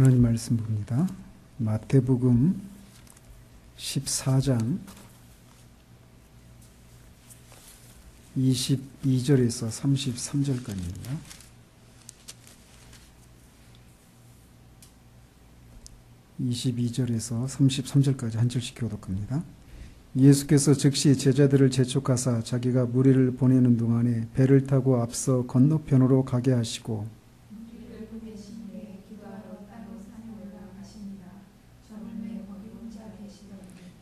하나님 말씀 봅니다. 마태복음 14장 22절에서 33절까지입니다. 22절에서 33절까지 한 절씩 교독합니다. 예수께서 즉시 제자들을 재촉하사 자기가 무리를 보내는 동안에 배를 타고 앞서 건너편으로 가게 하시고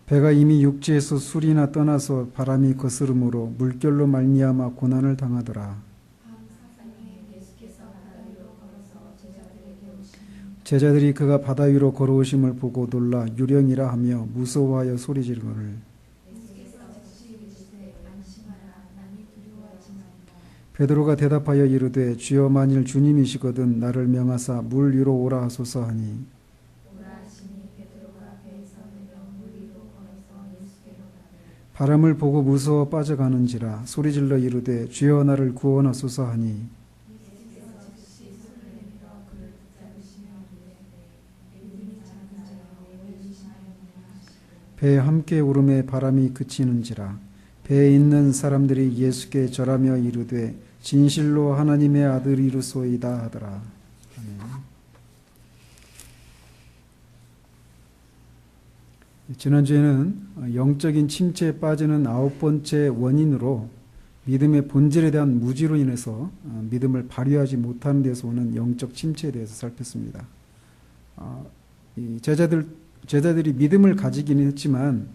배가 이미 육지에서 술이나 떠나서 바람이 거스름으로 물결로 말미암아 고난을 당하더라. 제자들이 그가 바다 위로 걸어오심을 보고 놀라 유령이라 하며 무서워하여 소리지르거늘 베드로가 대답하여 이르되 주여 만일 주님이시거든 나를 명하사 물 위로 오라 하소서 하니 바람을 보고 무서워 빠져가는지라 소리질러 이르되 주여 나를 구원하소서 하니 배에 함께 오름에 바람이 그치는지라 배에 있는 사람들이 예수께 절하며 이르되 진실로 하나님의 아들이로소이다 하더라. 아멘. 지난주에는 영적인 침체에 빠지는 9번째 원인으로 믿음의 본질에 대한 무지로 인해서 믿음을 발휘하지 못하는 데서 오는 영적 침체에 대해서 살폈습니다. 제자들이 믿음을 가지기는 했지만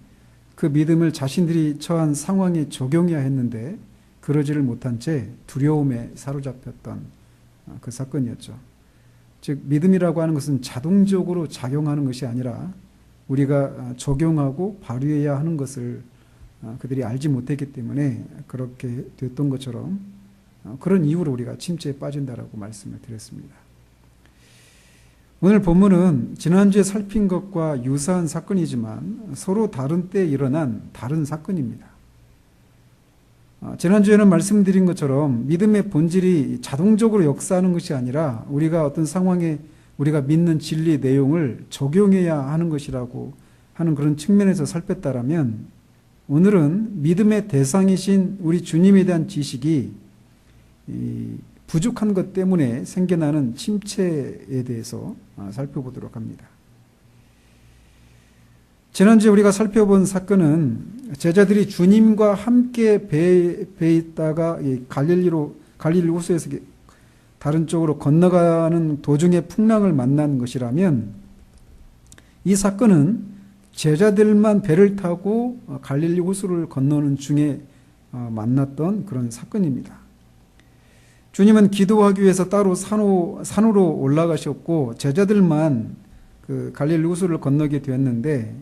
그 믿음을 자신들이 처한 상황에 적용해야 했는데 그러지를 못한 채 두려움에 사로잡혔던 그 사건이었죠. 즉 믿음이라고 하는 것은 자동적으로 작용하는 것이 아니라 우리가 적용하고 발휘해야 하는 것을 그들이 알지 못했기 때문에 그렇게 됐던 것처럼 그런 이유로 우리가 침체에 빠진다라고 말씀을 드렸습니다. 오늘 본문은 지난주에 살핀 것과 유사한 사건이지만 서로 다른 때에 일어난 다른 사건입니다. 지난주에는 말씀드린 것처럼 믿음의 본질이 자동적으로 역사하는 것이 아니라 우리가 어떤 상황에 우리가 믿는 진리 내용을 적용해야 하는 것이라고 하는 그런 측면에서 살폈다라면 오늘은 믿음의 대상이신 우리 주님에 대한 지식이 부족한 것 때문에 생겨나는 침체에 대해서 살펴보도록 합니다. 지난주에 우리가 살펴본 사건은 제자들이 주님과 함께 배에 있다가 갈릴리 호수에서 다른 쪽으로 건너가는 도중에 풍랑을 만난 것이라면 이 사건은 제자들만 배를 타고 갈릴리 호수를 건너는 중에 만났던 그런 사건입니다. 주님은 기도하기 위해서 따로 산으로 올라가셨고 제자들만 그 갈릴리 호수를 건너게 되었는데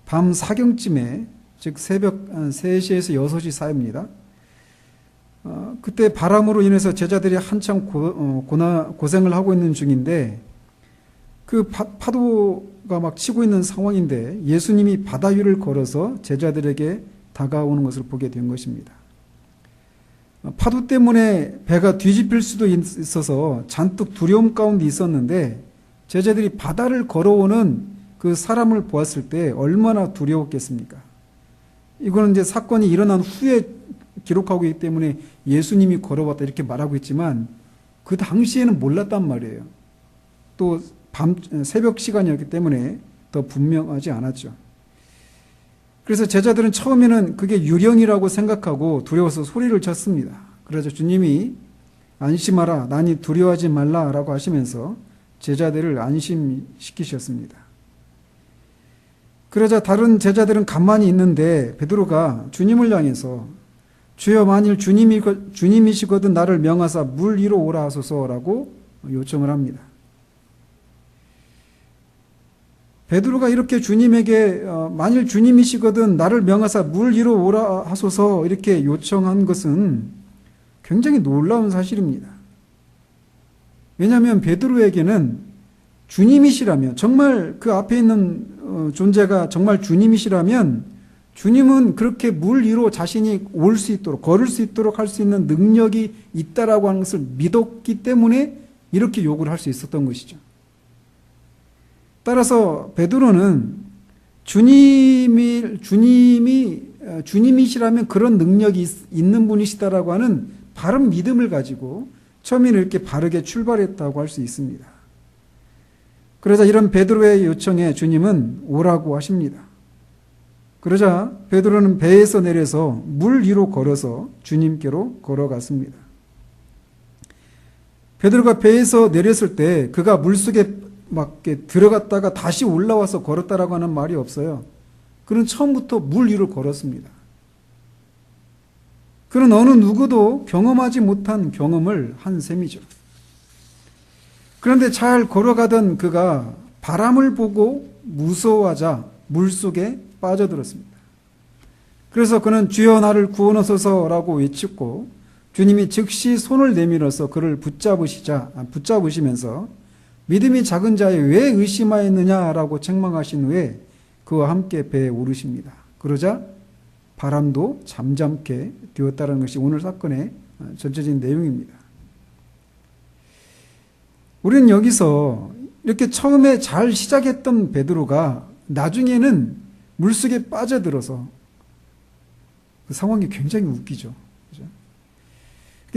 밤 사경쯤에 즉 새벽 3시에서 6시 사이입니다. 그때 바람으로 인해서 제자들이 한참 고생을 하고 있는 중인데 그 파도가 막 치고 있는 상황인데 예수님이 바다 위를 걸어서 제자들에게 다가오는 것을 보게 된 것입니다. 파도 때문에 배가 뒤집힐 수도 있어서 잔뜩 두려움 가운데 있었는데 제자들이 바다를 걸어오는 그 사람을 보았을 때 얼마나 두려웠겠습니까? 이거는 이제 사건이 일어난 후에 기록하고 있기 때문에 예수님이 걸어왔다 이렇게 말하고 있지만 그 당시에는 몰랐단 말이에요. 또 새벽 시간이었기 때문에 더 분명하지 않았죠. 그래서 제자들은 처음에는 그게 유령이라고 생각하고 두려워서 소리를 쳤습니다. 그래서 주님이 안심하라, 나니 두려워하지 말라라고 하시면서 제자들을 안심시키셨습니다. 그러자 다른 제자들은 가만히 있는데 베드로가 주님을 향해서 주여 만일 주님이시거든 나를 명하사 물 위로 오라 하소서라고 요청을 합니다. 베드로가 이렇게 주님에게 만일 주님이시거든 나를 명하사 물 위로 오라 하소서 이렇게 요청한 것은 굉장히 놀라운 사실입니다. 왜냐하면 베드로에게는 주님이시라면 정말 그 앞에 있는 존재가 정말 주님이시라면 주님은 그렇게 물 위로 자신이 올 수 있도록 걸을 수 있도록 할 수 있는 능력이 있다라고 하는 것을 믿었기 때문에 이렇게 요구를 할 수 있었던 것이죠. 따라서 베드로는 주님이시라면 그런 능력이 있는 분이시다라고 하는 바른 믿음을 가지고 처음에는 이렇게 바르게 출발했다고 할 수 있습니다. 그러자 이런 베드로의 요청에 주님은 오라고 하십니다. 그러자 베드로는 배에서 내려서 물 위로 걸어서 주님께로 걸어갔습니다. 베드로가 배에서 내렸을 때 그가 물속에 막 들어갔다가 다시 올라와서 걸었다라고 하는 말이 없어요. 그는 처음부터 물 위로 걸었습니다. 그는 어느 누구도 경험하지 못한 경험을 한 셈이죠. 그런데 잘 걸어가던 그가 바람을 보고 무서워하자 물속에 빠져들었습니다. 그래서 그는 주여 나를 구원하소서라고 외쳤고 주님이 즉시 손을 내밀어서 그를 붙잡으시면서 믿음이 작은 자에 왜 의심하였느냐라고 책망하신 후에 그와 함께 배에 오르십니다. 그러자 바람도 잠잠게 되었다는 것이 오늘 사건의 전체적인 내용입니다. 우리는 여기서 이렇게 처음에 잘 시작했던 베드로가 나중에는 물속에 빠져들어서 그 상황이 굉장히 웃기죠. 그죠?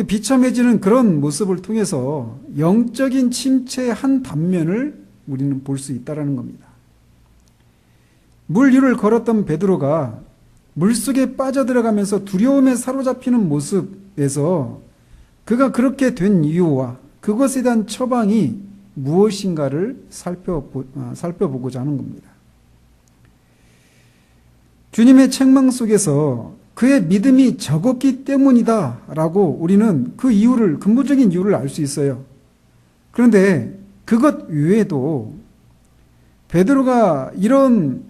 비참해지는 그런 모습을 통해서 영적인 침체의 한 단면을 우리는 볼 수 있다는 겁니다. 물 위를 걸었던 베드로가 물속에 빠져들어가면서 두려움에 사로잡히는 모습에서 그가 그렇게 된 이유와 그것에 대한 처방이 무엇인가를 살펴보고자 하는 겁니다. 주님의 책망 속에서 그의 믿음이 적었기 때문이다라고 우리는 그 이유를, 근본적인 이유를 알 수 있어요. 그런데 그것 외에도 베드로가 이런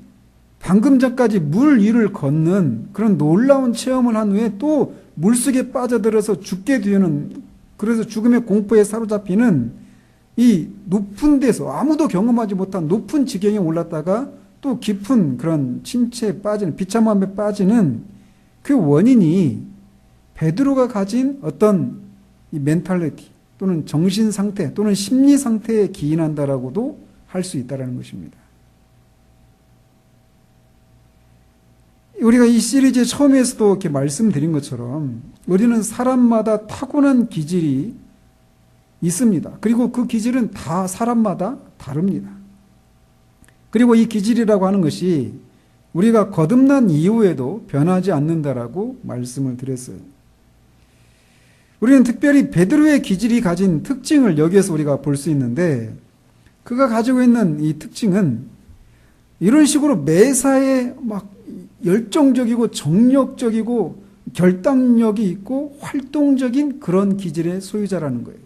방금 전까지 물 위를 걷는 그런 놀라운 체험을 한 후에 또 물속에 빠져들어서 죽게 되는, 그래서 죽음의 공포에 사로잡히는 이 높은 데서 아무도 경험하지 못한 높은 지경에 올랐다가 또 깊은 그런 침체에 빠지는, 비참함에 빠지는 그 원인이 베드로가 가진 어떤 이 멘탈리티 또는 정신 상태 또는 심리 상태에 기인한다라고도 할 수 있다는 것입니다. 우리가 이 시리즈의 처음에서도 이렇게 말씀드린 것처럼 우리는 사람마다 타고난 기질이 있습니다. 그리고 그 기질은 다 사람마다 다릅니다. 그리고 이 기질이라고 하는 것이 우리가 거듭난 이후에도 변하지 않는다라고 말씀을 드렸어요. 우리는 특별히 베드로의 기질이 가진 특징을 여기에서 우리가 볼 수 있는데, 그가 가지고 있는 이 특징은 이런 식으로 매사에 막 열정적이고 정력적이고 결단력이 있고 활동적인 그런 기질의 소유자라는 거예요.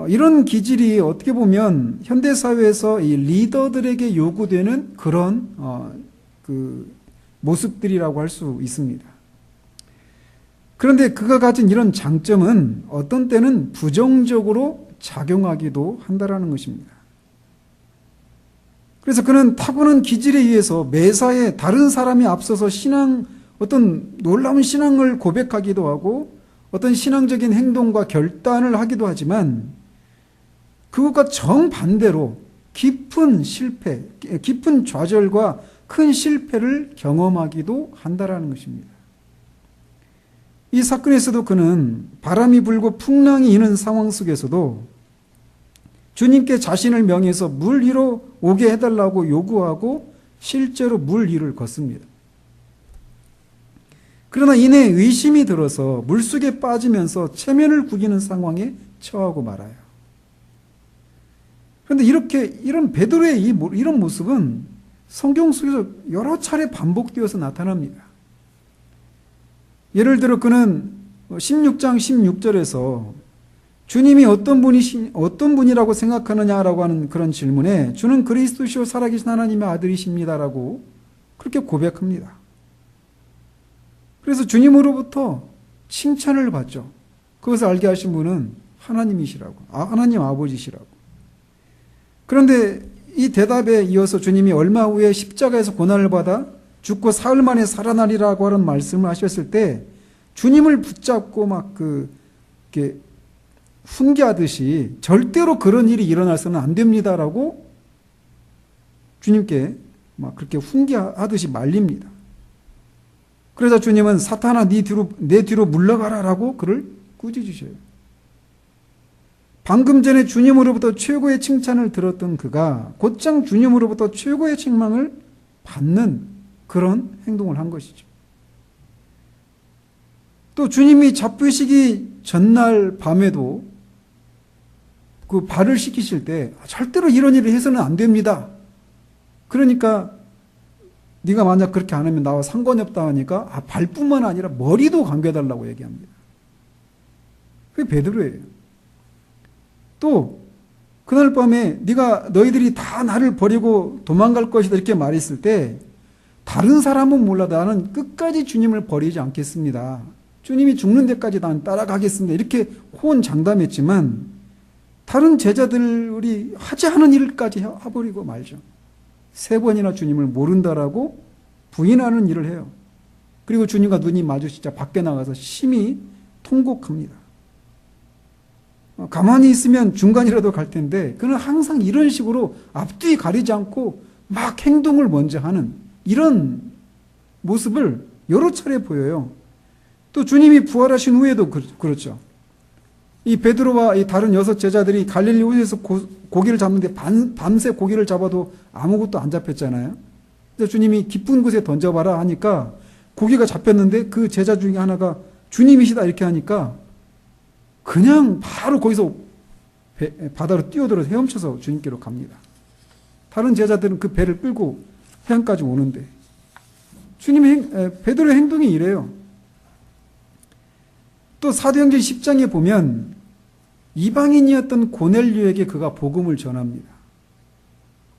이런 기질이 어떻게 보면 현대사회에서 이 리더들에게 요구되는 그런 모습들이라고 할 수 있습니다. 그런데 그가 가진 이런 장점은 어떤 때는 부정적으로 작용하기도 한다는 것입니다. 그래서 그는 타고난 기질에 의해서 매사에 다른 사람이 앞서서 어떤 놀라운 신앙을 고백하기도 하고 어떤 신앙적인 행동과 결단을 하기도 하지만 그것과 정반대로 깊은 실패, 깊은 좌절과 큰 실패를 경험하기도 한다는 것입니다. 이 사건에서도 그는 바람이 불고 풍랑이 이는 상황 속에서도 주님께 자신을 명해서 물 위로 오게 해달라고 요구하고 실제로 물 위를 걷습니다. 그러나 이내 의심이 들어서 물속에 빠지면서 체면을 구기는 상황에 처하고 말아요. 그런데 이런 베드로의 이런 모습은 성경 속에서 여러 차례 반복되어서 나타납니다. 예를 들어 그는 16장 16절에서 주님이 어떤 분이라고 생각하느냐라고 하는 그런 질문에 주는 그리스도시요 살아계신 하나님의 아들이십니다라고 그렇게 고백합니다. 그래서 주님으로부터 칭찬을 받죠. 그것을 알게 하신 분은 하나님이시라고, 하나님 아버지시라고. 그런데 이 대답에 이어서 주님이 얼마 후에 십자가에서 고난을 받아 죽고 사흘 만에 살아나리라고 하는 말씀을 하셨을 때 주님을 붙잡고 막 이렇게 훈계하듯이 절대로 그런 일이 일어나서는 안 됩니다라고 주님께 막 그렇게 훈계하듯이 말립니다. 그래서 주님은 사탄아 내 뒤로 물러가라라고 그를 꾸짖으셔요. 방금 전에 주님으로부터 최고의 칭찬을 들었던 그가 곧장 주님으로부터 최고의 책망을 받는 그런 행동을 한 것이죠. 또 주님이 잡히시기 전날 밤에도 그 발을 씻기실 때 절대로 이런 일을 해서는 안 됩니다. 그러니까 네가 만약 그렇게 안 하면 나와 상관이 없다 하니까 발뿐만 아니라 머리도 감겨달라고 얘기합니다. 그게 베드로예요. 또 그날 밤에 너희들이 다 나를 버리고 도망갈 것이다 이렇게 말했을 때 다른 사람은 몰라도 나는 끝까지 주님을 버리지 않겠습니다. 주님이 죽는 데까지 난 따라가겠습니다. 이렇게 호언장담했지만 다른 제자들이 하지 않은 일까지 해버리고 말죠. 3번이나 주님을 모른다라고 부인하는 일을 해요. 그리고 주님과 눈이 마주치자 밖에 나가서 심히 통곡합니다. 가만히 있으면 중간이라도 갈 텐데 그는 항상 이런 식으로 앞뒤 가리지 않고 막 행동을 먼저 하는 이런 모습을 여러 차례 보여요. 또 주님이 부활하신 후에도 그렇죠. 이 베드로와 이 다른 6 제자들이 갈릴리 호수에서 고기를 잡는데 밤새 고기를 잡아도 아무것도 안 잡혔잖아요. 그래서 주님이 깊은 곳에 던져봐라 하니까 고기가 잡혔는데 그 제자 중에 하나가 주님이시다 이렇게 하니까 그냥 바로 거기서 바다로 뛰어들어서 헤엄쳐서 주님께로 갑니다. 다른 제자들은 그 배를 끌고 해안까지 오는데 베드로의 행동이 이래요. 또 사도행전 10장에 보면 이방인이었던 고넬료에게 그가 복음을 전합니다.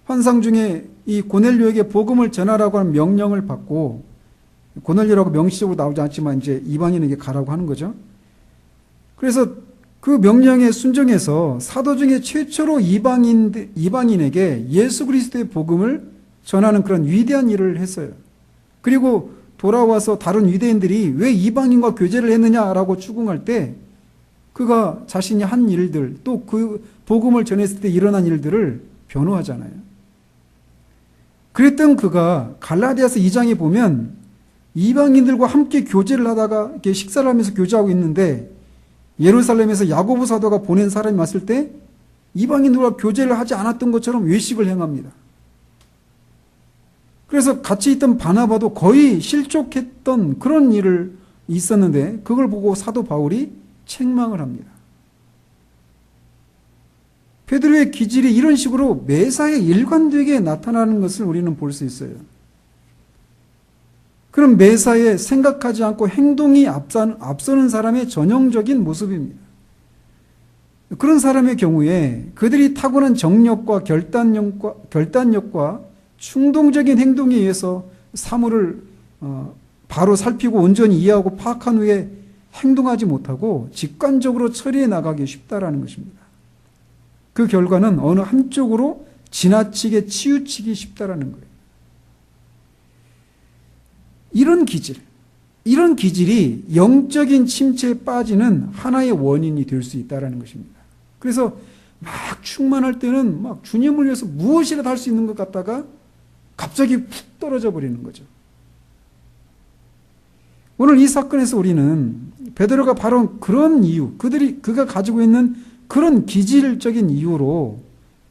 환상 중에 이 고넬료에게 복음을 전하라고 하는 명령을 받고 고넬료라고 명시적으로 나오지 않지만 이제 이방인에게 가라고 하는 거죠. 그래서 그 명령에 순종해서 사도 중에 최초로 이방인에게 예수 그리스도의 복음을 전하는 그런 위대한 일을 했어요. 그리고 돌아와서 다른 유대인들이 왜 이방인과 교제를 했느냐라고 추궁할 때 그가 자신이 한 일들 또 그 복음을 전했을 때 일어난 일들을 변호하잖아요. 그랬던 그가 갈라디아서 2장에 보면 이방인들과 함께 교제를 하다가 이렇게 식사를 하면서 교제하고 있는데 예루살렘에서 야고보 사도가 보낸 사람이 왔을 때 이방인들과 교제를 하지 않았던 것처럼 외식을 행합니다. 그래서 같이 있던 바나바도 거의 실족했던 그런 일을 있었는데 그걸 보고 사도 바울이 책망을 합니다. 베드로의 기질이 이런 식으로 매사에 일관되게 나타나는 것을 우리는 볼 수 있어요. 그럼 매사에 생각하지 않고 행동이 앞서는 사람의 전형적인 모습입니다. 그런 사람의 경우에 그들이 타고난 정력과 결단력과 충동적인 행동에 의해서 사물을 바로 살피고 온전히 이해하고 파악한 후에 행동하지 못하고 직관적으로 처리해 나가기 쉽다라는 것입니다. 그 결과는 어느 한쪽으로 지나치게 치우치기 쉽다라는 거예요. 이런 기질이 영적인 침체에 빠지는 하나의 원인이 될 수 있다라는 것입니다. 그래서 막 충만할 때는 막 주님을 위해서 무엇이라도 할 수 있는 것 같다가 갑자기 푹 떨어져 버리는 거죠. 오늘 이 사건에서 우리는 베드로가 바로 그런 이유, 그가 가지고 있는 그런 기질적인 이유로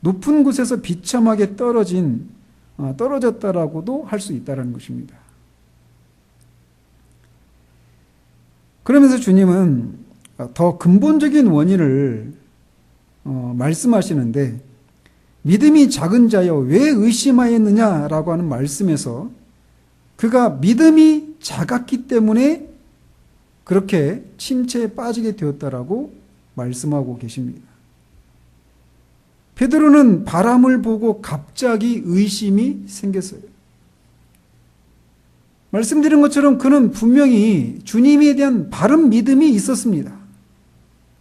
높은 곳에서 비참하게 떨어졌다라고도 할 수 있다는 것입니다. 그러면서 주님은 더 근본적인 원인을 말씀하시는데 믿음이 작은 자여 왜 의심하였느냐라고 하는 말씀에서 그가 믿음이 작았기 때문에 그렇게 침체에 빠지게 되었다라고 말씀하고 계십니다. 베드로는 바람을 보고 갑자기 의심이 생겼어요. 말씀드린 것처럼 그는 분명히 주님에 대한 바른 믿음이 있었습니다.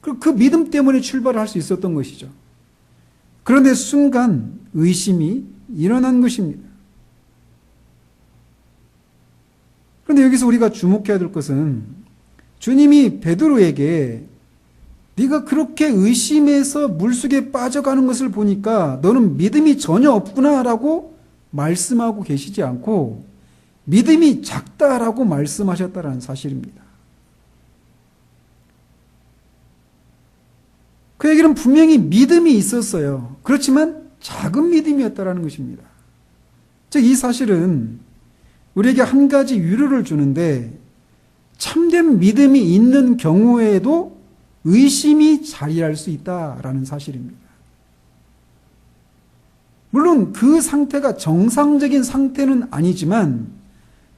그 믿음 때문에 출발을 할 수 있었던 것이죠. 그런데 순간 의심이 일어난 것입니다. 그런데 여기서 우리가 주목해야 될 것은 주님이 베드로에게 네가 그렇게 의심해서 물속에 빠져가는 것을 보니까 너는 믿음이 전혀 없구나라고 말씀하고 계시지 않고 믿음이 작다라고 말씀하셨다는 사실입니다. 그에게는 분명히 믿음이 있었어요. 그렇지만 작은 믿음이었다는 것입니다. 즉, 이 사실은 우리에게 한 가지 위로를 주는데 참된 믿음이 있는 경우에도 의심이 자리할 수 있다라는 사실입니다. 물론 그 상태가 정상적인 상태는 아니지만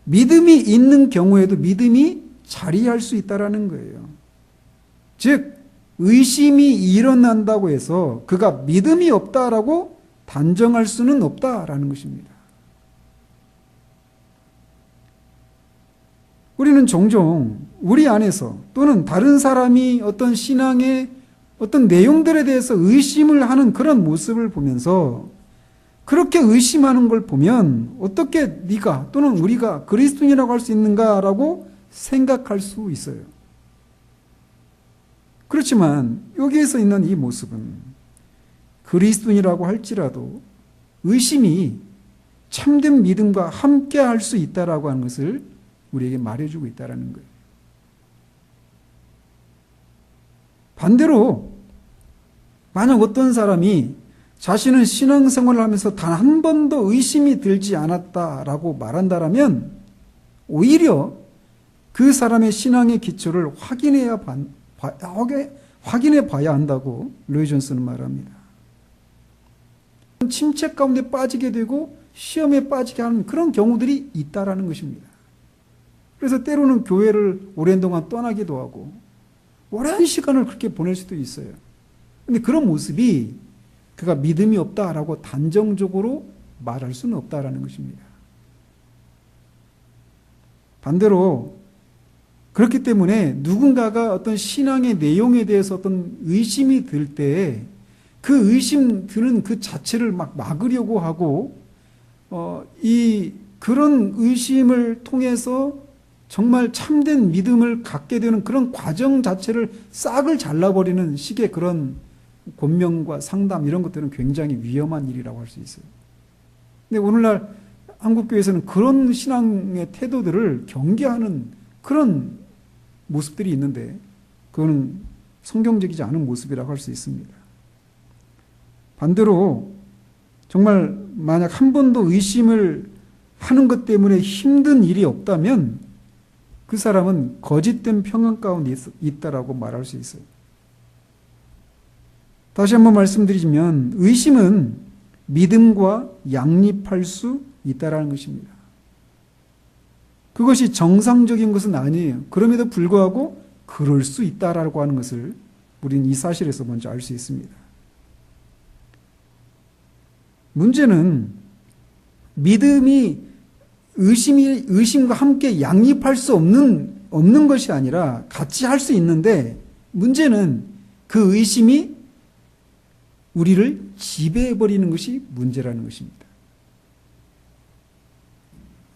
믿음이 있는 경우에도 믿음이 자리할 수 있다라는 거예요. 즉, 의심이 일어난다고 해서 그가 믿음이 없다라고 단정할 수는 없다라는 것입니다. 우리는 종종 우리 안에서 또는 다른 사람이 어떤 신앙의 어떤 내용들에 대해서 의심을 하는 그런 모습을 보면서 그렇게 의심하는 걸 보면 어떻게 네가 또는 우리가 그리스도인이라고 할 수 있는가라고 생각할 수 있어요. 그렇지만 여기에서 있는 이 모습은 그리스도인이라고 할지라도 의심이 참된 믿음과 함께 할 수 있다라고 하는 것을 우리에게 말해주고 있다는 거예요. 반대로 만약 어떤 사람이 자신은 신앙생활을 하면서 단 한 번도 의심이 들지 않았다라고 말한다면 오히려 그 사람의 신앙의 기초를 확인해 봐야 한다고 로이 존스는 말합니다. 침체 가운데 빠지게 되고 시험에 빠지게 하는 그런 경우들이 있다라는 것입니다. 그래서 때로는 교회를 오랜 동안 떠나기도 하고 오랜 시간을 그렇게 보낼 수도 있어요. 그런데 그런 모습이 그가 믿음이 없다라고 단정적으로 말할 수는 없다라는 것입니다. 반대로 그렇기 때문에 누군가가 어떤 신앙의 내용에 대해서 어떤 의심이 들 때 그 의심 드는 그 자체를 막 막으려고 하고 그런 의심을 통해서 정말 참된 믿음을 갖게 되는 그런 과정 자체를 싹을 잘라버리는 식의 그런 권면과 상담 이런 것들은 굉장히 위험한 일이라고 할 수 있어요. 근데 오늘날 한국교회에서는 그런 신앙의 태도들을 경계하는 그런 모습들이 있는데 그거는 성경적이지 않은 모습이라고 할 수 있습니다. 반대로 정말 만약 한 번도 의심을 하는 것 때문에 힘든 일이 없다면 그 사람은 거짓된 평안 가운데 있다라고 말할 수 있어요. 다시 한번 말씀드리면 의심은 믿음과 양립할 수 있다라는 것입니다. 그것이 정상적인 것은 아니에요. 그럼에도 불구하고 그럴 수 있다라고 하는 것을 우리는 이 사실에서 먼저 알 수 있습니다. 문제는 믿음이 의심과 함께 양립할 수 없는 것이 아니라 같이 할 수 있는데 문제는 그 의심이 우리를 지배해버리는 것이 문제라는 것입니다.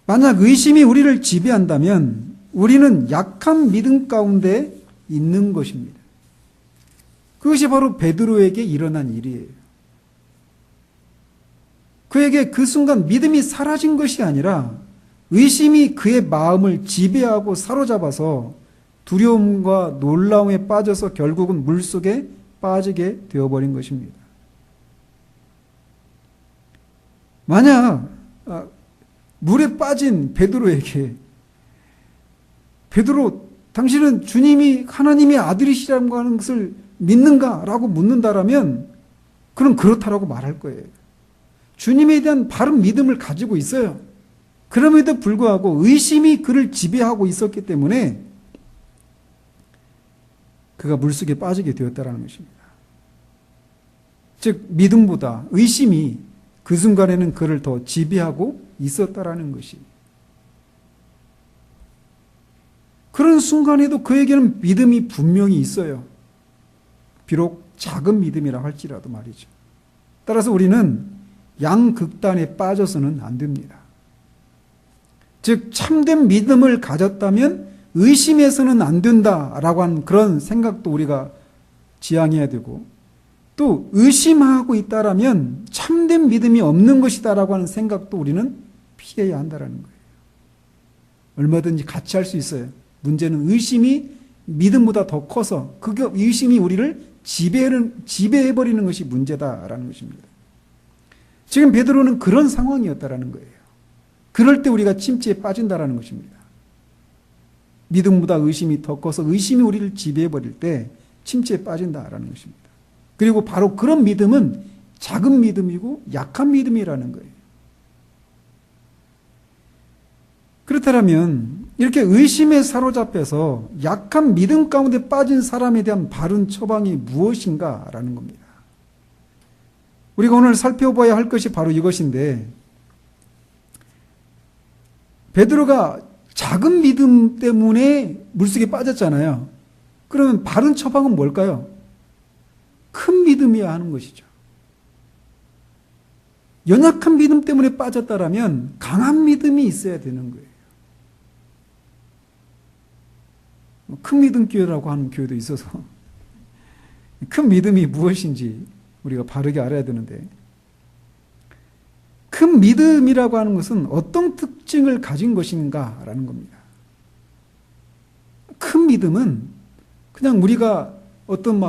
만약 의심이 우리를 지배한다면 우리는 약한 믿음 가운데 있는 것입니다. 그것이 바로 베드로에게 일어난 일이에요. 그에게 그 순간 믿음이 사라진 것이 아니라 의심이 그의 마음을 지배하고 사로잡아서 두려움과 놀라움에 빠져서 결국은 물속에 빠지게 되어버린 것입니다. 만약 물에 빠진 베드로에게 베드로 당신은 주님이 하나님의 아들이시라고 하는 것을 믿는가라고 묻는다라면 그는 그렇다라고 말할 거예요. 주님에 대한 바른 믿음을 가지고 있어요. 그럼에도 불구하고 의심이 그를 지배하고 있었기 때문에 그가 물속에 빠지게 되었다는 것입니다. 즉 믿음보다 의심이 그 순간에는 그를 더 지배하고 있었다라는 것이. 그런 순간에도 그에게는 믿음이 분명히 있어요. 비록 작은 믿음이라 할지라도 말이죠. 따라서 우리는 양극단에 빠져서는 안 됩니다. 즉 참된 믿음을 가졌다면 의심해서는 안 된다라고 하는 그런 생각도 우리가 지향해야 되고, 또 의심하고 있다라면 참된 믿음이 없는 것이다라고 하는 생각도 우리는 피해야 한다라는 거예요. 얼마든지 같이 할 수 있어요. 문제는 의심이 믿음보다 더 커서 그 의심이 우리를 지배해버리는 것이 문제다라는 것입니다. 지금 베드로는 그런 상황이었다라는 거예요. 그럴 때 우리가 침체에 빠진다라는 것입니다. 믿음보다 의심이 더 커서 의심이 우리를 지배해버릴 때 침체에 빠진다라는 것입니다. 그리고 바로 그런 믿음은 작은 믿음이고 약한 믿음이라는 거예요. 그렇다면 이렇게 의심에 사로잡혀서 약한 믿음 가운데 빠진 사람에 대한 바른 처방이 무엇인가라는 겁니다. 우리가 오늘 살펴봐야 할 것이 바로 이것인데, 베드로가 작은 믿음 때문에 물속에 빠졌잖아요. 그러면 바른 처방은 뭘까요? 큰 믿음이어야 하는 것이죠. 연약한 믿음 때문에 빠졌다라면 강한 믿음이 있어야 되는 거예요. 큰 믿음 교회라고 하는 교회도 있어서 큰 믿음이 무엇인지 우리가 바르게 알아야 되는데, 큰 믿음이라고 하는 것은 어떤 특징을 가진 것인가라는 겁니다. 큰 믿음은 그냥 우리가 어떤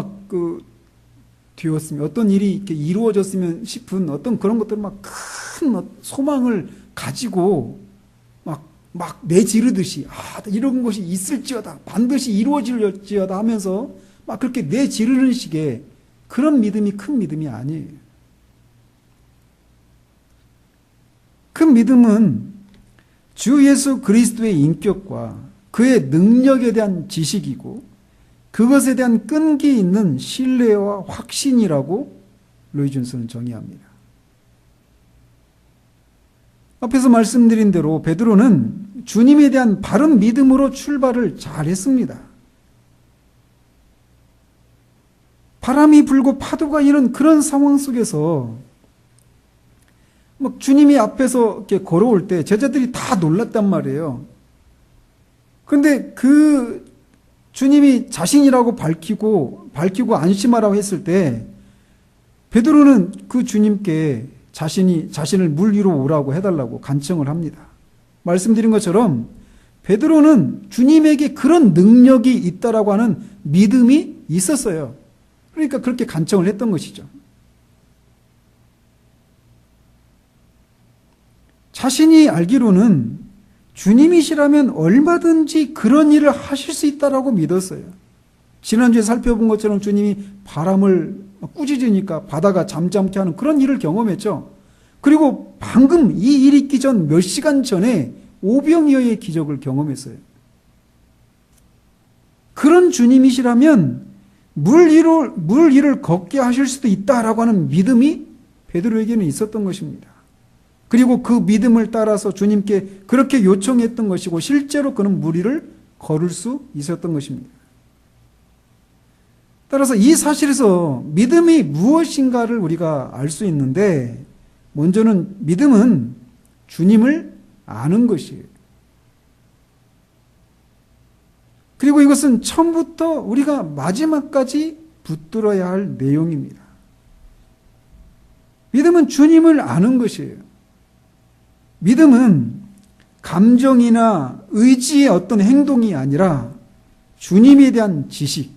되었으면, 어떤 일이 이렇게 이루어졌으면 싶은 어떤 그런 것들을 큰 소망을 가지고 막 내지르듯이, 이런 것이 있을지어다, 반드시 이루어질지어다 하면서 막 그렇게 내지르는 식의 그런 믿음이 큰 믿음이 아니에요. 큰 믿음은 주 예수 그리스도의 인격과 그의 능력에 대한 지식이고, 그것에 대한 끈기 있는 신뢰와 확신이라고 로이 준스는 정의합니다. 앞에서 말씀드린 대로 베드로는 주님에 대한 바른 믿음으로 출발을 잘했습니다. 바람이 불고 파도가 이런 그런 상황 속에서 주님이 앞에서 이렇게 걸어올 때 제자들이 다 놀랐단 말이에요. 그런데 그 주님이 자신이라고 밝히고 안심하라고 했을 때 베드로는 그 주님께 자신을 물 위로 오라고 해달라고 간청을 합니다. 말씀드린 것처럼 베드로는 주님에게 그런 능력이 있다라고 하는 믿음이 있었어요. 그러니까 그렇게 간청을 했던 것이죠. 자신이 알기로는 주님이시라면 얼마든지 그런 일을 하실 수 있다라고 믿었어요. 지난주에 살펴본 것처럼 주님이 바람을 꾸짖으니까 바다가 잠잠케 하는 그런 일을 경험했죠. 그리고 방금 이 일이 있기 전 몇 시간 전에 오병이어의 기적을 경험했어요. 그런 주님이시라면 물 위를 걷게 하실 수도 있다라고 하는 믿음이 베드로에게는 있었던 것입니다. 그리고 그 믿음을 따라서 주님께 그렇게 요청했던 것이고, 실제로 그는 물 위를 걸을 수 있었던 것입니다. 따라서 이 사실에서 믿음이 무엇인가를 우리가 알 수 있는데, 먼저는 믿음은 주님을 아는 것이에요. 그리고 이것은 처음부터 우리가 마지막까지 붙들어야 할 내용입니다. 믿음은 주님을 아는 것이에요. 믿음은 감정이나 의지의 어떤 행동이 아니라 주님에 대한 지식,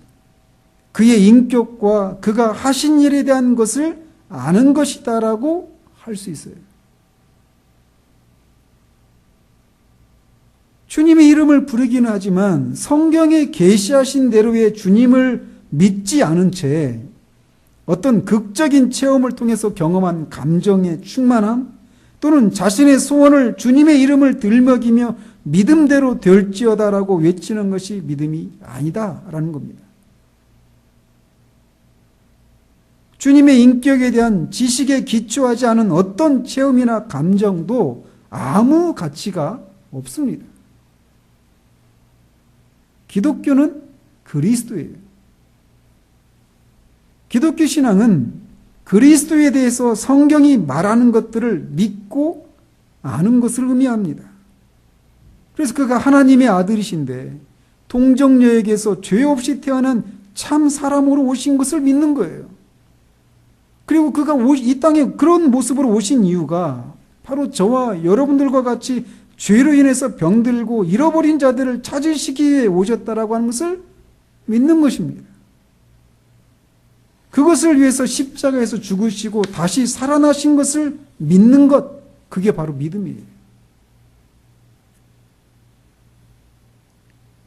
그의 인격과 그가 하신 일에 대한 것을 아는 것이다라고 할 수 있어요. 주님의 이름을 부르기는 하지만 성경에 계시하신 대로의 주님을 믿지 않은 채 어떤 극적인 체험을 통해서 경험한 감정의 충만함, 또는 자신의 소원을 주님의 이름을 들먹이며 믿음대로 될지어다라고 외치는 것이 믿음이 아니다라는 겁니다. 주님의 인격에 대한 지식에 기초하지 않은 어떤 체험이나 감정도 아무 가치가 없습니다. 기독교는 그리스도예요. 기독교 신앙은 그리스도에 대해서 성경이 말하는 것들을 믿고 아는 것을 의미합니다. 그래서 그가 하나님의 아들이신데 동정녀에게서 죄 없이 태어난 참 사람으로 오신 것을 믿는 거예요. 그리고 그가 이 땅에 그런 모습으로 오신 이유가 바로 저와 여러분들과 같이 죄로 인해서 병들고 잃어버린 자들을 찾으시기 위해 오셨다라고 하는 것을 믿는 것입니다. 그것을 위해서 십자가에서 죽으시고 다시 살아나신 것을 믿는 것, 그게 바로 믿음이에요.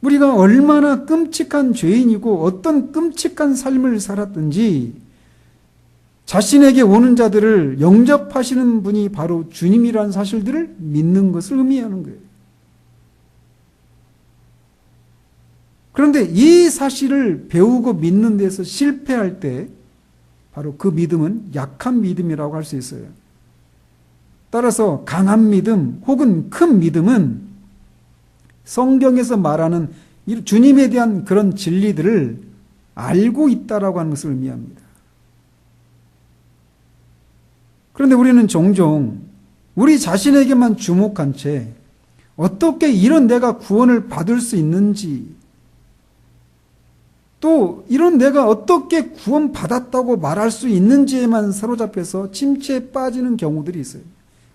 우리가 얼마나 끔찍한 죄인이고 어떤 끔찍한 삶을 살았든지 자신에게 오는 자들을 영접하시는 분이 바로 주님이라는 사실들을 믿는 것을 의미하는 거예요. 그런데 이 사실을 배우고 믿는 데서 실패할 때 바로 그 믿음은 약한 믿음이라고 할 수 있어요. 따라서 강한 믿음 혹은 큰 믿음은 성경에서 말하는 주님에 대한 그런 진리들을 알고 있다라고 하는 것을 의미합니다. 그런데 우리는 종종 우리 자신에게만 주목한 채 어떻게 이런 내가 구원을 받을 수 있는지, 또 이런 내가 어떻게 구원받았다고 말할 수 있는지에만 사로잡혀서 침체에 빠지는 경우들이 있어요.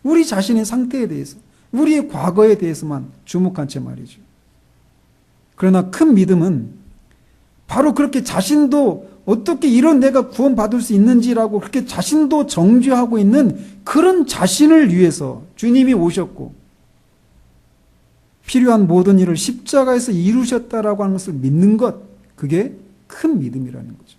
우리 자신의 상태에 대해서, 우리의 과거에 대해서만 주목한 채 말이죠. 그러나 큰 믿음은 바로 그렇게 자신도 어떻게 이런 내가 구원받을 수 있는지라고 그렇게 자신도 정죄하고 있는 그런 자신을 위해서 주님이 오셨고 필요한 모든 일을 십자가에서 이루셨다라고 하는 것을 믿는 것, 그게 큰 믿음이라는 거죠.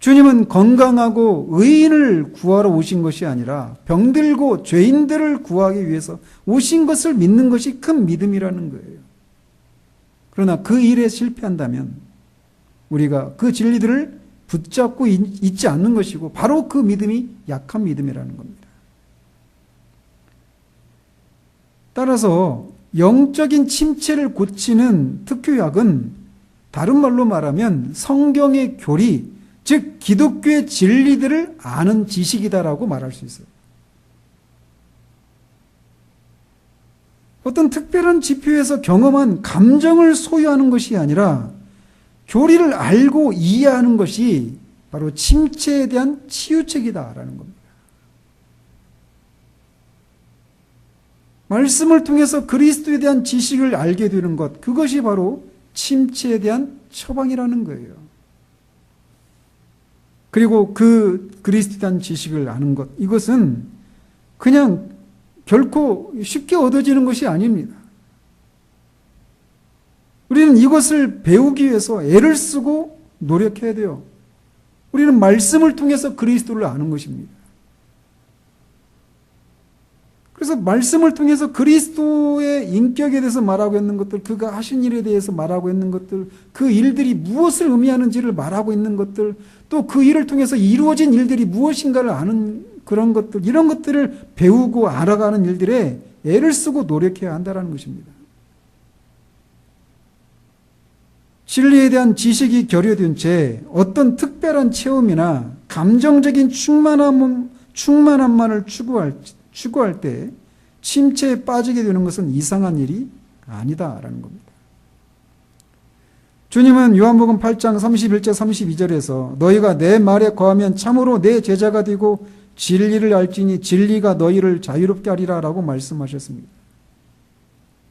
주님은 건강하고 의인을 구하러 오신 것이 아니라 병들고 죄인들을 구하기 위해서 오신 것을 믿는 것이 큰 믿음이라는 거예요. 그러나 그 일에 실패한다면 우리가 그 진리들을 붙잡고 있지 않는 것이고 바로 그 믿음이 약한 믿음이라는 겁니다. 따라서 영적인 침체를 고치는 특효약은 다른 말로 말하면 성경의 교리, 즉 기독교의 진리들을 아는 지식이다라고 말할 수 있어요. 어떤 특별한 지표에서 경험한 감정을 소유하는 것이 아니라 교리를 알고 이해하는 것이 바로 침체에 대한 치유책이다라는 겁니다. 말씀을 통해서 그리스도에 대한 지식을 알게 되는 것, 그것이 바로 침체에 대한 처방이라는 거예요. 그리고 그 그리스도에 대한 지식을 아는 것, 이것은 그냥 결코 쉽게 얻어지는 것이 아닙니다. 우리는 이것을 배우기 위해서 애를 쓰고 노력해야 돼요. 우리는 말씀을 통해서 그리스도를 아는 것입니다. 그래서 말씀을 통해서 그리스도의 인격에 대해서 말하고 있는 것들, 그가 하신 일에 대해서 말하고 있는 것들, 그 일들이 무엇을 의미하는지를 말하고 있는 것들, 또 그 일을 통해서 이루어진 일들이 무엇인가를 아는 그런 것들, 이런 것들을 배우고 알아가는 일들에 애를 쓰고 노력해야 한다는 것입니다. 진리에 대한 지식이 결여된 채 어떤 특별한 체험이나 감정적인 충만함만을 추구할 때 침체에 빠지게 되는 것은 이상한 일이 아니다라는 겁니다. 주님은 요한복음 8장 31절 32절에서 너희가 내 말에 거하면 참으로 내 제자가 되고 진리를 알지니 진리가 너희를 자유롭게 하리라 라고 말씀하셨습니다.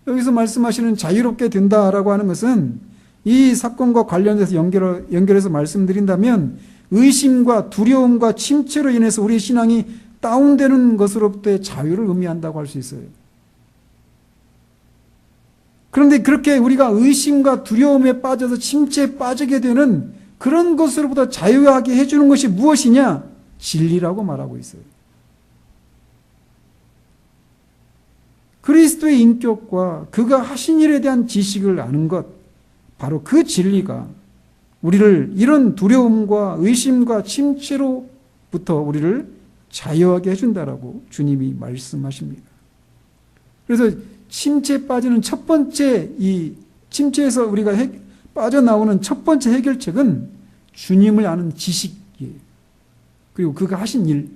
여기서 말씀하시는 자유롭게 된다라고 하는 것은 이 사건과 관련해서 연결해서 말씀드린다면 의심과 두려움과 침체로 인해서 우리 신앙이 다운되는 것으로부터의 자유를 의미한다고 할 수 있어요. 그런데 그렇게 우리가 의심과 두려움에 빠져서 침체에 빠지게 되는 그런 것으로부터 자유하게 해주는 것이 무엇이냐? 진리라고 말하고 있어요. 그리스도의 인격과 그가 하신 일에 대한 지식을 아는 것, 바로 그 진리가 우리를 이런 두려움과 의심과 침체로부터 우리를 자유하게 해준다라고 주님이 말씀하십니다. 그래서 침체에 빠지는 첫 번째, 이 침체에서 우리가 빠져나오는 첫 번째 해결책은 주님을 아는 지식이에요. 그리고 그가 하신 일,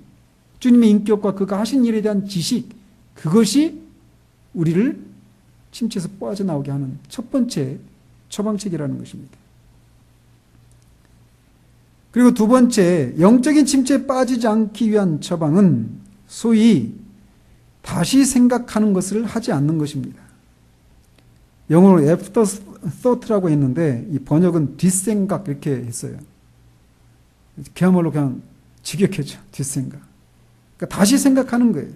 주님의 인격과 그가 하신 일에 대한 지식, 그것이 우리를 침체에서 빠져나오게 하는 첫 번째 처방책이라는 것입니다. 그리고 두 번째, 영적인 침체에 빠지지 않기 위한 처방은 소위 다시 생각하는 것을 하지 않는 것입니다. 영어로 after thought라고 했는데 이 번역은 뒷생각 이렇게 했어요. 그야말로 그냥 직역했죠. 뒷생각. 그러니까 다시 생각하는 거예요.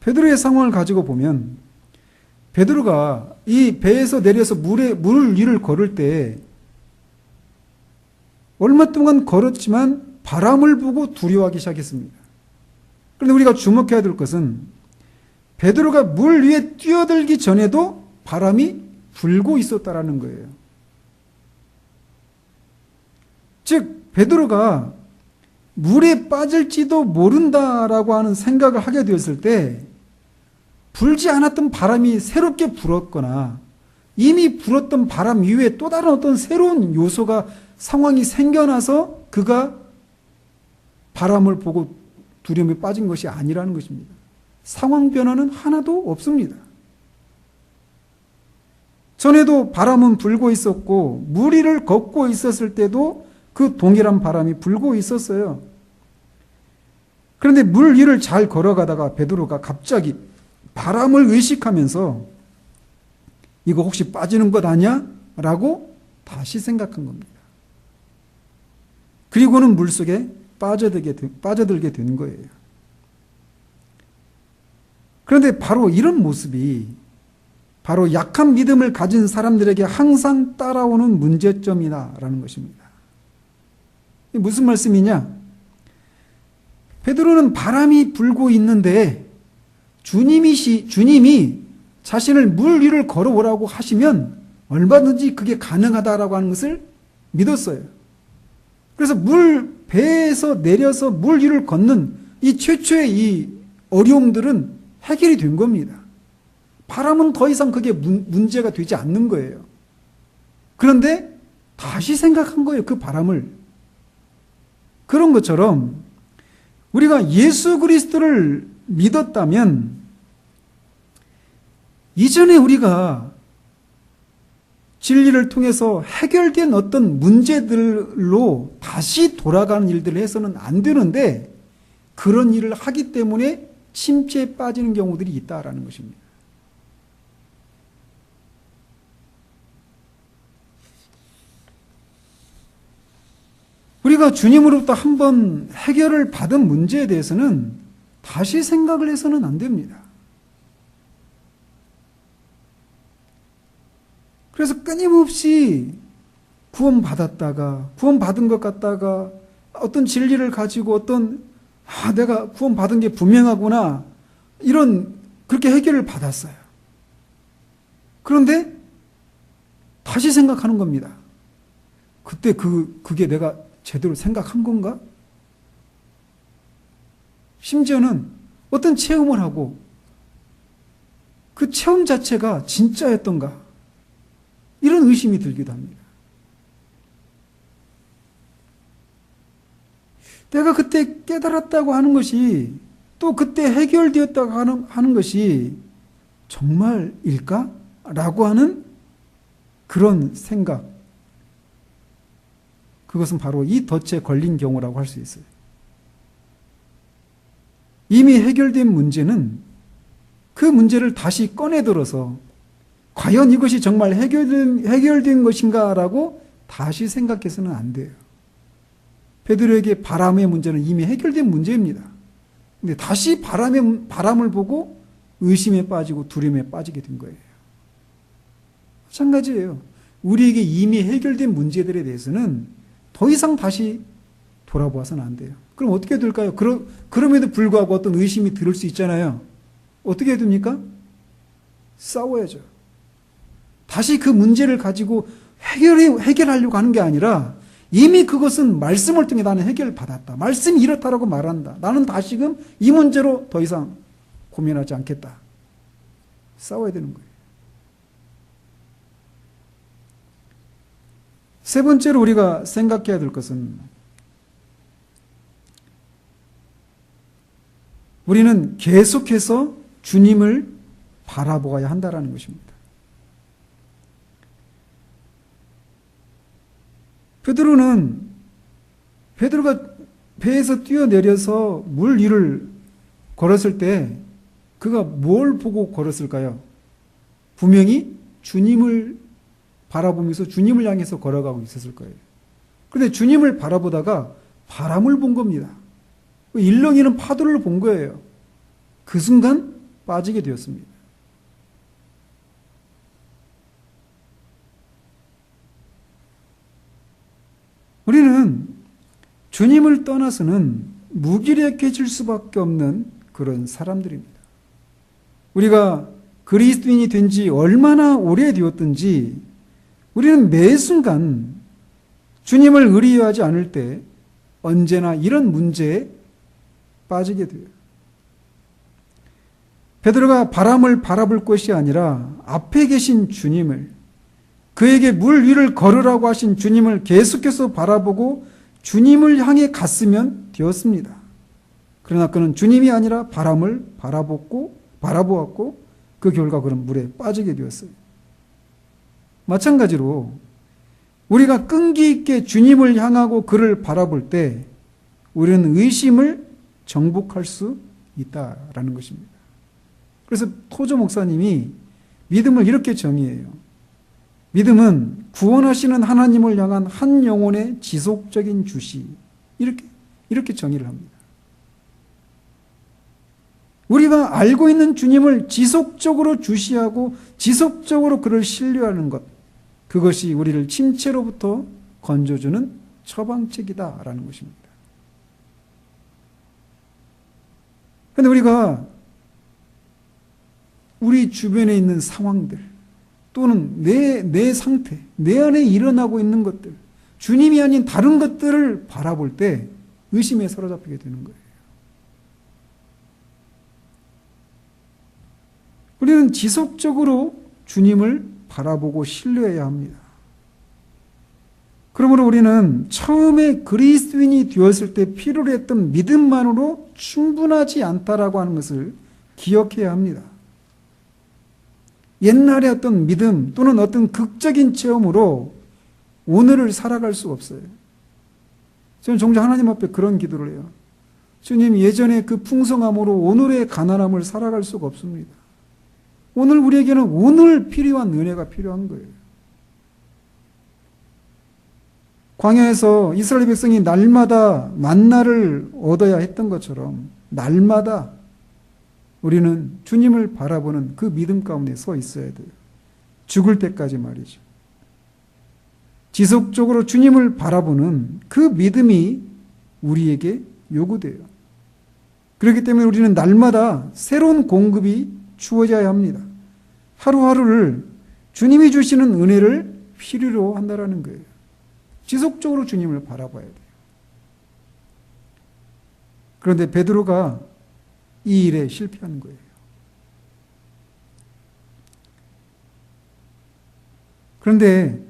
베드로의 상황을 가지고 보면 베드로가 이 배에서 내려서 물 위를 걸을 때 얼마 동안 걸었지만 바람을 보고 두려워하기 시작했습니다. 그런데 우리가 주목해야 될 것은 베드로가 물 위에 뛰어들기 전에도 바람이 불고 있었다라는 거예요. 즉 베드로가 물에 빠질지도 모른다라고 하는 생각을 하게 되었을 때 불지 않았던 바람이 새롭게 불었거나 이미 불었던 바람 이외에 또 다른 어떤 새로운 요소가 상황이 생겨나서 그가 바람을 보고 두려움에 빠진 것이 아니라는 것입니다. 상황 변화는 하나도 없습니다. 전에도 바람은 불고 있었고 물 위를 걷고 있었을 때도 그 동일한 바람이 불고 있었어요. 그런데 물 위를 잘 걸어가다가 베드로가 갑자기 바람을 의식하면서 이거 혹시 빠지는 것 아니야? 라고 다시 생각한 겁니다. 그리고는 물속에 빠져들게 된 거예요. 그런데 바로 이런 모습이 바로 약한 믿음을 가진 사람들에게 항상 따라오는 문제점이다라는 것입니다. 무슨 말씀이냐? 베드로는 바람이 불고 있는데 주님이 자신을 물 위를 걸어오라고 하시면 얼마든지 그게 가능하다라고 하는 것을 믿었어요. 그래서 배에서 내려서 물 위를 걷는 이 최초의 이 어려움들은 해결이 된 겁니다. 바람은 더 이상 그게 문제가 되지 않는 거예요. 그런데 다시 생각한 거예요. 그 바람을. 그런 것처럼 우리가 예수 그리스도를 믿었다면 이전에 우리가 진리를 통해서 해결된 어떤 문제들로 다시 돌아가는 일들을 해서는 안 되는데 그런 일을 하기 때문에 침체에 빠지는 경우들이 있다라는 것입니다. 우리가 주님으로부터 한번 해결을 받은 문제에 대해서는 다시 생각을 해서는 안 됩니다. 그래서 끊임없이 구원받은 것 같다가 어떤 진리를 가지고 내가 구원받은 게 분명하구나 그렇게 해결을 받았어요. 그런데 다시 생각하는 겁니다. 그때 그게 내가 제대로 생각한 건가? 심지어는 어떤 체험을 하고 그 체험 자체가 진짜였던가? 이런 의심이 들기도 합니다. 내가 그때 깨달았다고 하는 것이 또 그때 해결되었다고 하는 것이 정말일까? 라고 하는 그런 생각. 그것은 바로 이 덫에 걸린 경우라고 할 수 있어요. 이미 해결된 문제는 그 문제를 다시 꺼내들어서 과연 이것이 정말 해결된 것인가라고 다시 생각해서는 안 돼요. 베드로에게 바람의 문제는 이미 해결된 문제입니다. 근데 다시 바람을 보고 의심에 빠지고 두려움에 빠지게 된 거예요. 마찬가지예요. 우리에게 이미 해결된 문제들에 대해서는 더 이상 다시 돌아보아서는 안 돼요. 그럼 어떻게 될까요? 그럼에도 불구하고 어떤 의심이 들을 수 있잖아요. 어떻게 해야 됩니까? 싸워야죠. 다시 그 문제를 가지고 해결하려고 하는 게 아니라 이미 그것은 말씀을 통해 나는 해결을 받았다. 말씀이 이렇다라고 말한다. 나는 다시금 이 문제로 더 이상 고민하지 않겠다. 싸워야 되는 거예요. 세 번째로 우리가 생각해야 될 것은 우리는 계속해서 주님을 바라보아야 한다는 것입니다. 베드로가 배에서 뛰어내려서 물 위를 걸었을 때 그가 뭘 보고 걸었을까요? 분명히 주님을 바라보면서 주님을 향해서 걸어가고 있었을 거예요. 그런데 주님을 바라보다가 바람을 본 겁니다. 일렁이는 파도를 본 거예요. 그 순간 빠지게 되었습니다. 우리는 주님을 떠나서는 무기력해질 수밖에 없는 그런 사람들입니다. 우리가 그리스도인이 된 지 얼마나 오래되었든지 우리는 매 순간 주님을 의리하지 않을 때 언제나 이런 문제에 빠지게 돼요. 베드로가 바람을 바라볼 것이 아니라 앞에 계신 주님을, 그에게 물 위를 걸으라고 하신 주님을 계속해서 바라보고 주님을 향해 갔으면 되었습니다. 그러나 그는 주님이 아니라 바람을 바라보았고 그 결과 그는 물에 빠지게 되었어요. 마찬가지로 우리가 끈기 있게 주님을 향하고 그를 바라볼 때 우리는 의심을 정복할 수 있다라는 것입니다. 그래서 토저 목사님이 믿음을 이렇게 정의해요. 믿음은 구원하시는 하나님을 향한 한 영혼의 지속적인 주시. 이렇게 정의를 합니다. 우리가 알고 있는 주님을 지속적으로 주시하고 지속적으로 그를 신뢰하는 것, 그것이 우리를 침체로부터 건져주는 처방책이다라는 것입니다. 그런데 우리가 우리 주변에 있는 상황들 또는 내 상태, 내 안에 일어나고 있는 것들, 주님이 아닌 다른 것들을 바라볼 때 의심에 사로잡히게 되는 거예요. 우리는 지속적으로 주님을 바라보고 신뢰해야 합니다. 그러므로 우리는 처음에 그리스도인이 되었을 때 필요로 했던 믿음만으로 충분하지 않다라고 하는 것을 기억해야 합니다. 옛날의 어떤 믿음 또는 어떤 극적인 체험으로 오늘을 살아갈 수 없어요. 저는 종종 하나님 앞에 그런 기도를 해요. 주님, 예전의 그 풍성함으로 오늘의 가난함을 살아갈 수가 없습니다. 오늘 우리에게는 오늘 필요한 은혜가 필요한 거예요. 광야에서 이스라엘 백성이 날마다 만나를 얻어야 했던 것처럼 날마다 우리는 주님을 바라보는 그 믿음 가운데 서 있어야 돼요. 죽을 때까지 말이죠. 지속적으로 주님을 바라보는 그 믿음이 우리에게 요구돼요. 그렇기 때문에 우리는 날마다 새로운 공급이 주어져야 합니다. 하루하루를 주님이 주시는 은혜를 필요로 한다는 거예요. 지속적으로 주님을 바라봐야 돼요. 그런데 베드로가 이 일에 실패한 거예요. 그런데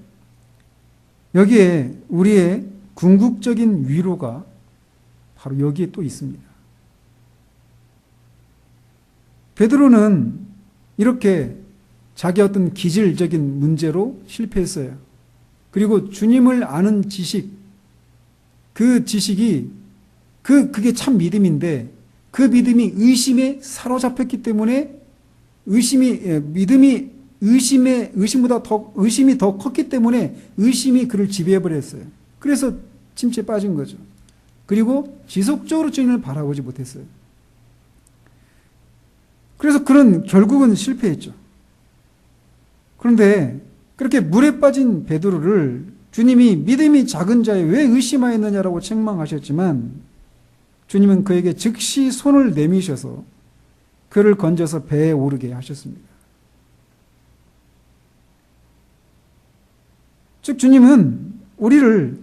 여기에 우리의 궁극적인 위로가 바로 여기에 또 있습니다. 베드로는 이렇게 자기 어떤 기질적인 문제로 실패했어요. 그리고 주님을 아는 지식, 그 지식이 그게 참 믿음인데 그 믿음이 의심에 사로잡혔기 때문에 의심보다 의심이 더 컸기 때문에 의심이 그를 지배해버렸어요. 그래서 침체에 빠진 거죠. 그리고 지속적으로 주님을 바라보지 못했어요. 그래서 그는 결국은 실패했죠. 그런데 그렇게 물에 빠진 베드로를 주님이 믿음이 작은 자에 왜 의심하였느냐라고 책망하셨지만 주님은 그에게 즉시 손을 내미셔서 그를 건져서 배에 오르게 하셨습니다. 즉 주님은 우리를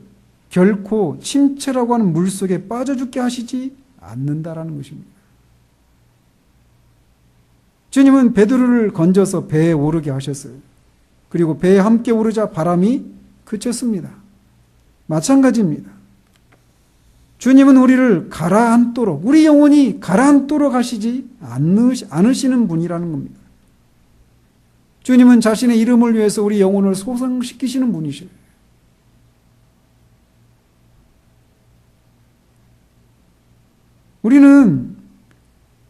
결코 침체라고 하는 물속에 빠져 죽게 하시지 않는다라는 것입니다. 주님은 베드로를 건져서 배에 오르게 하셨어요. 그리고 배에 함께 오르자 바람이 그쳤습니다. 마찬가지입니다. 주님은 우리를 가라앉도록, 우리 영혼이 가라앉도록 하시지 않으시는 분이라는 겁니다. 주님은 자신의 이름을 위해서 우리 영혼을 소생시키시는 분이셔요. 우리는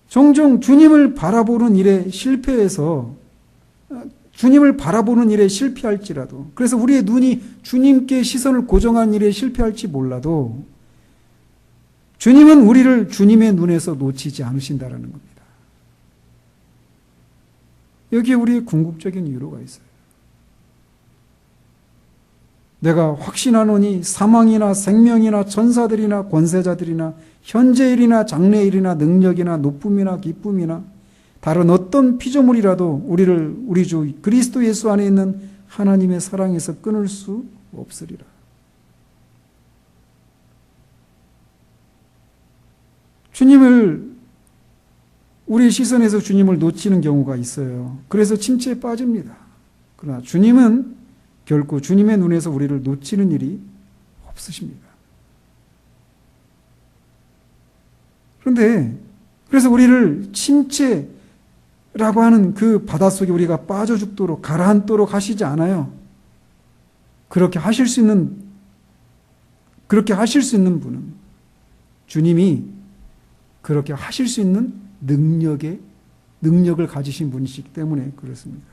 종종 주님을 바라보는 일에 실패해서 주님을 바라보는 일에 실패할지라도, 그래서 우리의 눈이 주님께 시선을 고정한 일에 실패할지 몰라도 주님은 우리를 주님의 눈에서 놓치지 않으신다라는 겁니다. 여기에 우리의 궁극적인 이유가 있어요. 내가 확신하노니 사망이나 생명이나 천사들이나 권세자들이나 현재일이나 장래일이나 능력이나 높음이나 기쁨이나 다른 어떤 피조물이라도 우리를 우리 주 그리스도 예수 안에 있는 하나님의 사랑에서 끊을 수 없으리라. 우리 시선에서 주님을 놓치는 경우가 있어요. 그래서 침체에 빠집니다. 그러나 주님은 결코 주님의 눈에서 우리를 놓치는 일이 없으십니다. 그런데 그래서 우리를 침체라고 하는 그 바닷속에 우리가 빠져 죽도록 가라앉도록 하시지 않아요. 그렇게 하실 수 있는 분은 주님이 그렇게 하실 수 있는 능력을 가지신 분이시기 때문에 그렇습니다.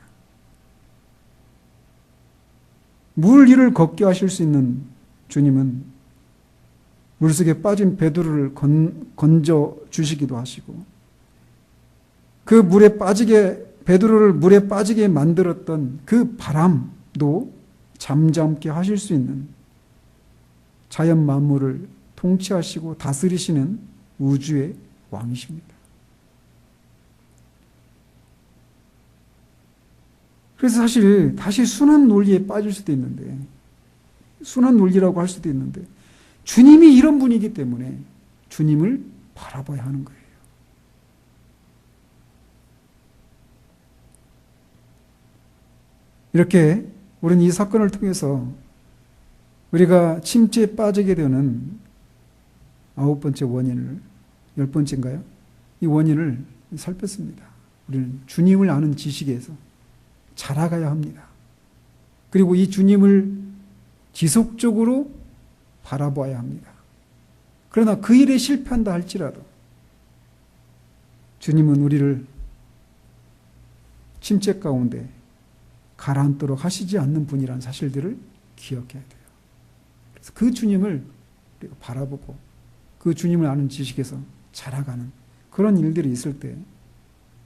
물 위를 걷게 하실 수 있는 주님은 물속에 빠진 베드로를 건져 주시기도 하시고, 그 베드로를 물에 빠지게 만들었던 그 바람도 잠잠케 하실 수 있는, 자연 만물을 통치하시고 다스리시는 우주의 왕이십니다. 그래서 사실 다시 순환 논리에 빠질 수도 있는데, 순환 논리라고 할 수도 있는데, 주님이 이런 분이기 때문에 주님을 바라봐야 하는 거예요. 이렇게 우리는 이 사건을 통해서 우리가 침체에 빠지게 되는 9번째 원인을, 10번째인가요? 이 원인을 살폈습니다. 우리는 주님을 아는 지식에서 자라가야 합니다. 그리고 이 주님을 지속적으로 바라봐야 합니다. 그러나 그 일에 실패한다 할지라도 주님은 우리를 침체 가운데 가라앉도록 하시지 않는 분이라는 사실들을 기억해야 돼요. 그래서 그 주님을 우리가 바라보고 그 주님을 아는 지식에서 자라가는 그런 일들이 있을 때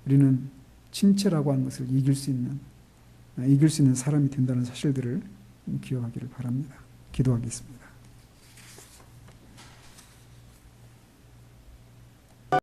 우리는 침체라고 하는 것을 이길 수 있는 사람이 된다는 사실들을 기억하기를 바랍니다. 기도하겠습니다.